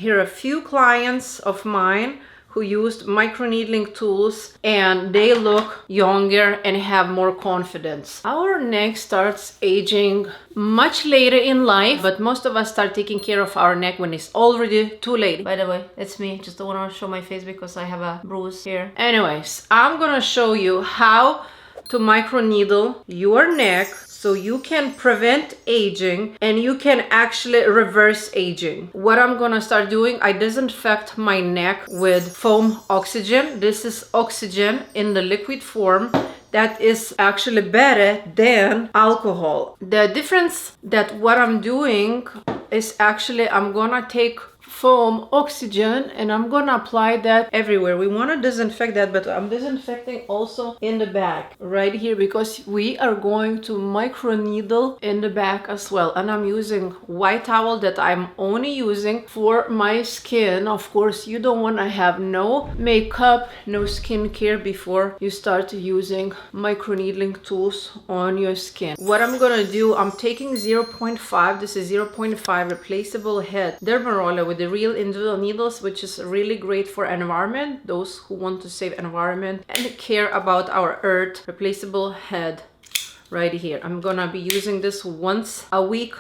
Here are a few clients of mine who used microneedling tools and they look younger and have more confidence. Our neck starts aging much later in life, but most of us start taking care of our neck when it's already too late. By the way, it's me. Just don't want to show my face because I have a bruise here. Anyways, I'm gonna show you how to microneedle your neck so you can prevent aging and you can actually reverse aging. What I'm gonna start doing, I disinfect my neck with foam oxygen. This is oxygen in the liquid form that is actually better than alcohol. The difference that what I'm doing is actually I'm gonna take foam oxygen and I'm gonna apply that everywhere. We want to disinfect that, but I'm disinfecting also in the back right here because we are going to microneedle in the back as well. And I'm using white towel that I'm only using for my skin. Of course, you don't want to have no makeup, no skincare before you start using microneedling tools on your skin. What I'm gonna do, I'm taking 0.5, this is 0.5 replaceable head Dermaroller with the real individual needles, which is really great for environment, those who want to save environment and care about our earth. Replaceable head right here. I'm gonna be using this once a week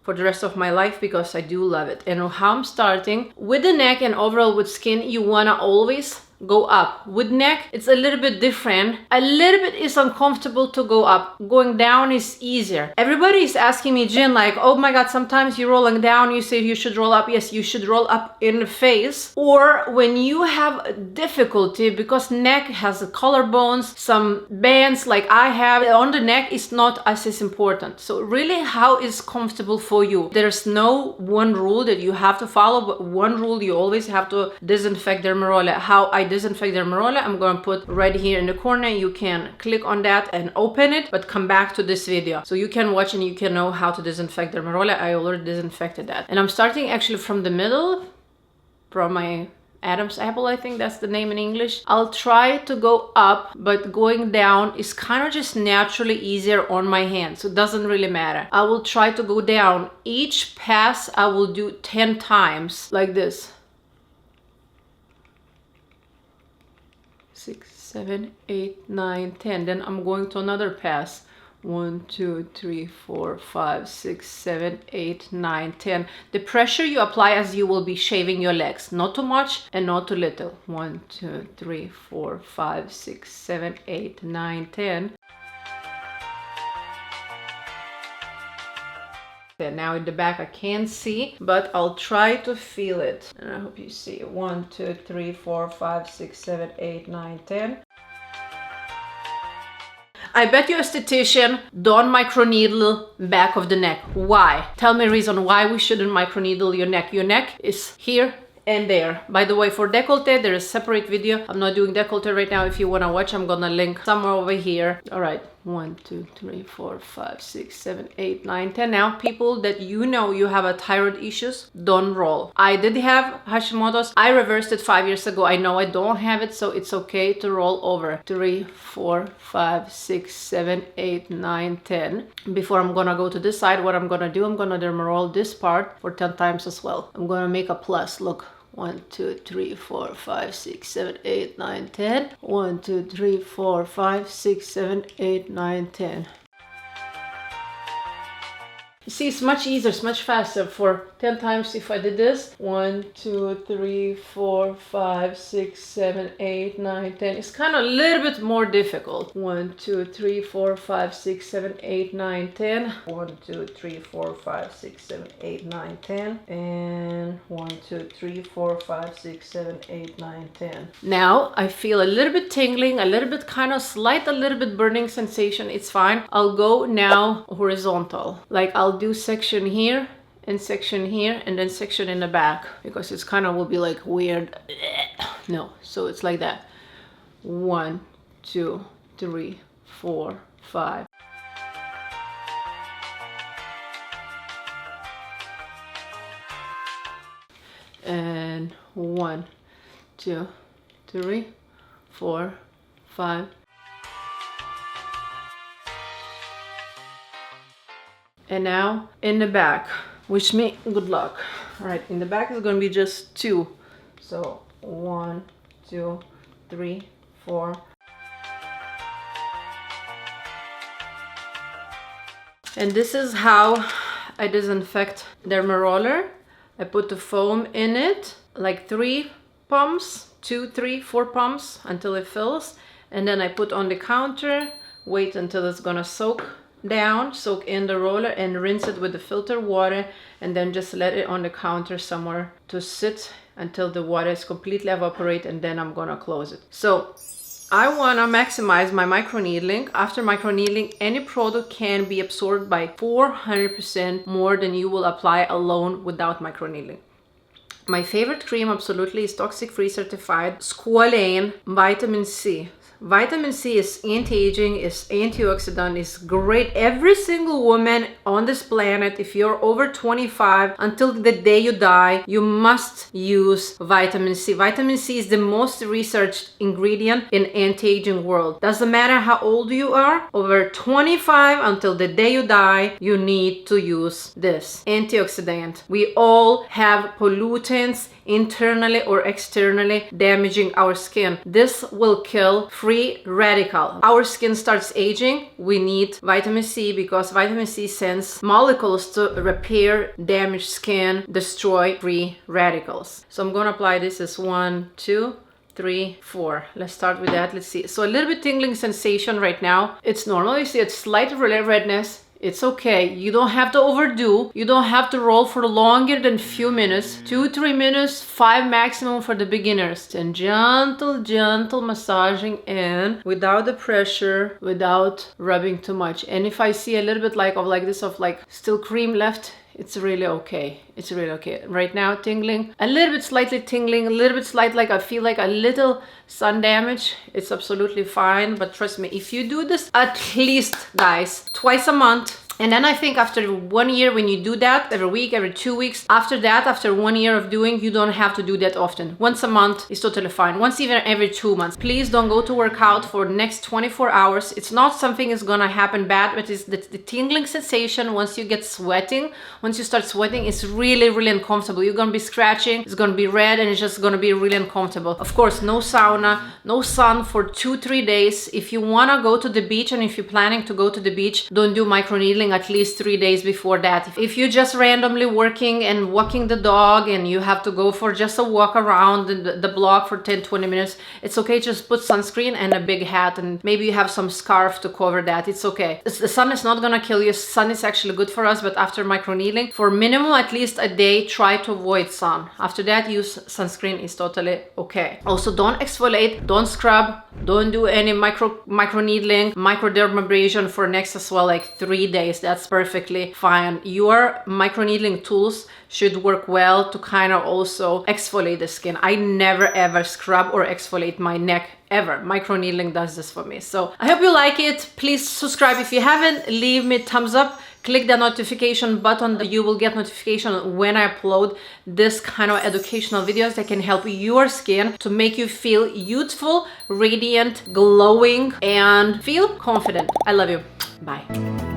for the rest of my life because I do love it. And how I'm starting with the neck and overall with skin, you wanna always go up. With neck, it's a little bit different. A little bit is uncomfortable to go up. Going down is easier. Everybody is asking me, Jen, like, oh my God, sometimes you're rolling down, you say you should roll up. Yes, you should roll up in the face. Or when you have difficulty, because neck has the collarbones, some bands like I have on the neck is not as important. So really how is comfortable for you. There's no one rule that you have to follow, but one rule you always have to disinfect Dermaroller. How I disinfect Dermaroller, I'm going to put right here in the corner. You can click on that and open it, but come back to this video so you can watch and you can know how to disinfect Dermaroller. I already disinfected that. And I'm starting actually from the middle, from my Adam's apple, I think that's the name in English. I'll try to go up, but going down is kind of just naturally easier on my hand, so it doesn't really matter. I will try to go down. Each pass I will do 10 times like this. 6, 7, 8, 9, 10. Then I'm going to another pass. 1, 2, 3, 4, 5, 6, 7, 8, 9, 10. The pressure you apply as you will be shaving your legs. Not too much and not too little. 1, 2, 3, 4, 5, 6, 7, 8, 9, 10. Now in the back I can't see, but I'll try to feel it. And I hope you see. 1, 2, 3, 4, 5, 6, 7, 8, 9, 10. I bet you esthetician don't microneedle back of the neck. Why? Tell me a reason why we shouldn't microneedle your neck. Your neck is here and there. By the way, for décolleté, there is a separate video. I'm not doing décolleté right now. If you want to watch, I'm gonna link somewhere over here. All right, 1, 2, 3, 4, 5, 6, 7, 8, 9, 10. Now, people that you know you have a thyroid issues, don't roll. I did have Hashimoto's. I reversed it 5 years ago. I know I don't have it, so it's okay to roll over. 3, 4, 5, 6, 7, 8, 9, 10. Before I'm gonna go to this side, what I'm gonna do, I'm gonna dermaroll this part for 10 times as well. I'm gonna make a plus. Look. 1, 2, 3, 4, 5, 6, 7, 8, 9, 10. 1, 2, 3, 4, 5, 6, 7, 8, 9, 10. You see, it's much easier, it's much faster. For 10 times if I did this. 1, 2, 3, 4, 5, 6, 7, 8, 9, 10. It's kind of a little bit more difficult. 1, 2, 3, 4, 5, 6, 7, 8, 9, 10. 1, 2, 3, 4, 5, 6, 7, 8, 9, 10. And 1, 2, 3, 4, 5, 6, 7, 8, 9, 10. Now I feel a little bit tingling, a little bit kind of slight, a little bit burning sensation. It's fine. I'll go now horizontal. Like I'll do section here and section here and then section in the back because it's kind of will be like weird. No, so it's like that. 1, 2, 3, 4, 5. And 1, 2, 3, 4, 5. And now in the back. Wish me good luck. All right, in the back is going to be just 2. So 1, 2, 3, 4. And this is how I disinfect Dermaroller. I put the foam in it, like 3 pumps, 2, 3, 4 pumps until it fills. And then I put on the counter, wait until it's gonna soak down, soak in the roller, and rinse it with the filtered water, and then just let it on the counter somewhere to sit until the water is completely evaporate, and then I'm gonna close it. So I want to maximize my microneedling. After microneedling, any product can be absorbed by 400% more than you will apply alone without microneedling. My favorite cream absolutely is toxic-free certified squalane vitamin C. Vitamin C is anti-aging, is antioxidant, is great. Every single woman on this planet, if you're over 25, until the day you die, you must use vitamin C. Vitamin C is the most researched ingredient in anti-aging world. Doesn't matter how old you are, over 25 until the day you die, you need to use this antioxidant. We all have pollutants internally or externally damaging our skin. This will kill free radical. Our skin starts aging, we need vitamin C because vitamin C sends molecules to repair damaged skin, destroy free radicals. So I'm gonna apply this as 1, 2, 3, 4. Let's start with that. Let's see. So a little bit tingling sensation right now. It's normal. You see it's slight redness. It's okay. You don't have to overdo. You don't have to roll for longer than few minutes. 2-3 minutes, 5 maximum for the beginners. Then gentle massaging in without the pressure, without rubbing too much. And if I see a little bit like still cream left, it's really okay. It's really okay. Right now, tingling, a little bit slightly tingling, a little bit slight, like I feel like a little sun damage. It's absolutely fine. But trust me, if you do this at least, guys, twice a month, and then I think after 1 year, when you do that every week, every 2 weeks, after that, after 1 year of doing, you don't have to do that often. Once a month is totally fine. Once even every 2 months. Please don't go to work out for the next 24 hours. It's not something is gonna happen bad, but it's the tingling sensation once you get sweating. Once you start sweating, it's really uncomfortable. You're gonna be scratching, it's gonna be red, and it's just gonna be really uncomfortable. Of course, no sauna, no sun for 2-3 days. If you wanna go to the beach, and if you're planning to go to the beach, don't do microneedling at least 3 days before that. If you're just randomly working and walking the dog and you have to go for just a walk around the block for 10-20 minutes, it's okay. Just put sunscreen and a big hat, and maybe you have some scarf to cover that. It's okay. The sun is not gonna kill you. Sun is actually good for us, but after microneedling, for minimum at least a day, try to avoid sun. After that, use sunscreen is totally okay. Also, don't exfoliate, don't scrub, don't do any microneedling, microdermabrasion for next as well, like 3 days. That's perfectly fine. Your microneedling tools should work well to kind of also exfoliate the skin. I never ever scrub or exfoliate my neck ever. Microneedling does this for me. So I hope you like it. Please subscribe if you haven't. Leave me a thumbs up. Click the notification button. You will get notification when I upload this kind of educational videos that can help your skin to make you feel youthful, radiant, glowing, and feel confident. I love you. Bye.